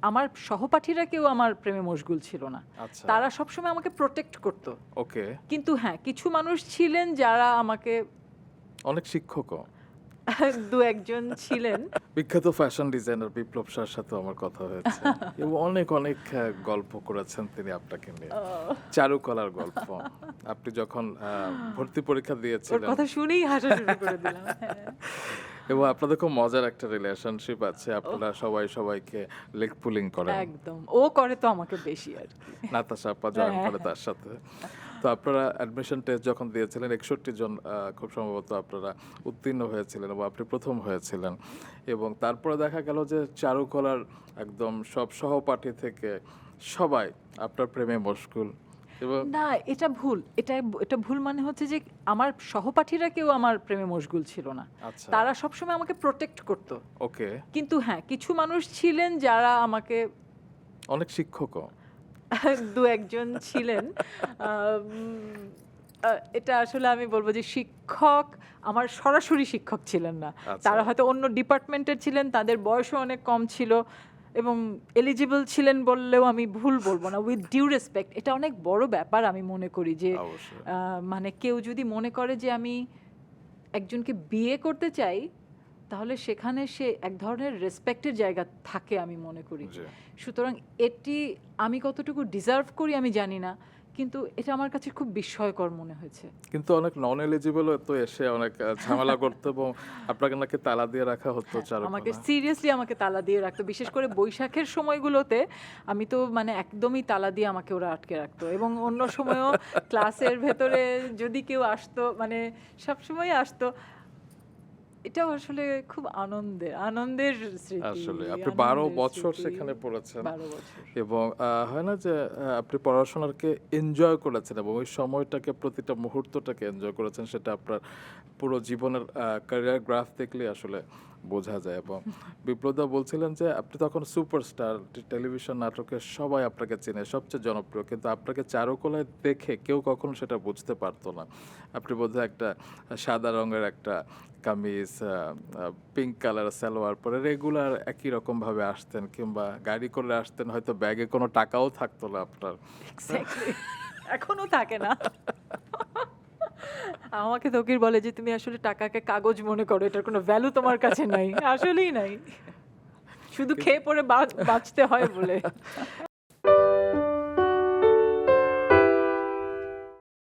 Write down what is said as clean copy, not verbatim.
আমার সহপাঠীরা কেউ আমার প্রেমে মশগুল ছিল না। আচ্ছা। তারা সবসময় আমাকে প্রোটেক্ট করত। ওকে। কিন্তু হ্যাঁ, কিছু মানুষ ছিলেন যারা আমাকে অনেক শিক্ষকও। ২-১ জন ছিলেন। বিখ্যাত ফ্যাশন ডিজাইনার বিপ্লব শাহর সাথেও আমার কথা হয়েছে এবং অনেক অনেক গল্প করেছেন তিনি আপনাকে নিয়ে। চারুকলার গল্প। আপনি যখন ভর্তি পরীক্ষা ওর দিয়েছিলেন কথা শুনেই হাসা শুরু করে দিলাম। হ্যাঁ। এবং আপনাদের খুব মজার একটা রিলেশনশিপ আছে। আপনারা সবাই সবাইকে লেগ পুলিং করেন। একদম। ও করে তো আমাকে বেশি আরকি। নাতাশা আপা জয়েন হ্যাঁ, করে তার সাথে। তো আপনারা অ্যাডমিশন টেস্ট যখন দিয়েছিলেন ৬১ জন খুব সম্ভবত আপনারা উত্তীর্ণ হয়েছিলেন এবং আপনি প্রথম হয়েছিলেন। এবং তারপরে দেখা গেল যে চারুকলার একদম সব সহপাঠী থেকে সবাই আপনার প্রেমে মশগুল এবং না, এটা ভুল। এটা ভুল মানে হচ্ছে যে আমার সহপাঠীরা কেউ আমার প্রেমে মশগুল ছিল না। আচ্ছা। তারা সবসময় আমাকে প্রোটেক্ট করত। ওকে। কিন্তু হ্যাঁ, কিছু মানুষ ছিলেন যারা আমাকে অনেক শিক্ষকও। ২-১ জন ছিলেন। এটা আসলে আমি বলব যে শিক্ষক আমার সরাসরি শিক্ষক ছিলেন না। আচ্ছা। তারা হয়তো অন্য ডিপার্টমেন্টের ছিলেন, তাদের বয়সও অনেক কম ছিল এবং এলিজিবল ছিলেন বললেও আমি ভুল বলব না। উইথ ডিউ রেসপেক্ট, এটা অনেক বড় ব্যাপার আমি মনে করি যে অবশ্যই। মানে কেউ যদি মনে করে যে আমি একজনকে বিয়ে করতে চাই, তাহলে সেখানে সে এক ধরনের রেসপেক্টের জায়গা থাকে আমি মনে করি। জি। সুতরাং এটি আমি কতটুকু ডিজার্ভ করি আমি জানি না, কিন্তু এটা আমার কাছে খুব বিস্ময়কর মনে হয়েছে। কিন্তু অনেক নন এলিজিবলও তো এসে অনেক ঝামেলা করতো এবং আপনাকে নাকি তালা দিয়ে রাখা হতো আমাকে চারুকলা। সিরিয়াসলি আমাকে তালা দিয়ে রাখতো, বিশেষ করে বৈশাখের সময়গুলোতে আমি তো মানে একদমই তালা দিয়ে আমাকে ওরা আটকে রাখতো এবং অন্য সময়ও ক্লাসের ভেতরে যদি কেউ আসতো, মানে সবসময় আসতো। এটাও আসলে খুব আনন্দের স্মৃতি। আসলে আপনি ১২ আনন্দের বছর স্মৃতি। সেখানে পড়েছেন ১২ বছর। এবং হয় না যে আপনি পড়াশোনাকে এনজয় করেছেন এবং ওই সময়টাকে প্রতিটা মুহূর্তটাকে এনজয় করেছেন, সেটা আপনার পুরো জীবনের ক্যারিয়ার গ্রাফ দেখলে আসলে বোঝা যায়। এবং বিপ্লবদা বলছিলেন যে আপনি তখন সুপারস্টার, টেলিভিশন নাটকে সবাই আপনাকে চেনে, সবচেয়ে জনপ্রিয়, কিন্তু আপনাকে চারুকলায় দেখে কেউ কখনো সেটা বুঝতে পারতো না। আপনি বোধহয় একটা সাদা রঙের একটা কামিজ, পিঙ্ক কালার সালোয়ার পরে রেগুলার একই রকমভাবে আসতেন, কিংবা গাড়ি করে আসতেন, হয়তো ব্যাগে কোনো টাকাও থাকতো না আপনার। এক্স্যাক্টলি। এখনো থাকে না। আমাকে তকির বলে যে তুমি আসলে টাকাকে কাগজ মনে করো, এটার কোনো ভ্যালু তোমার কাছে নাই। আসলেই নাই। শুধু খেয়ে পরে বাঁচতে হয় বলে।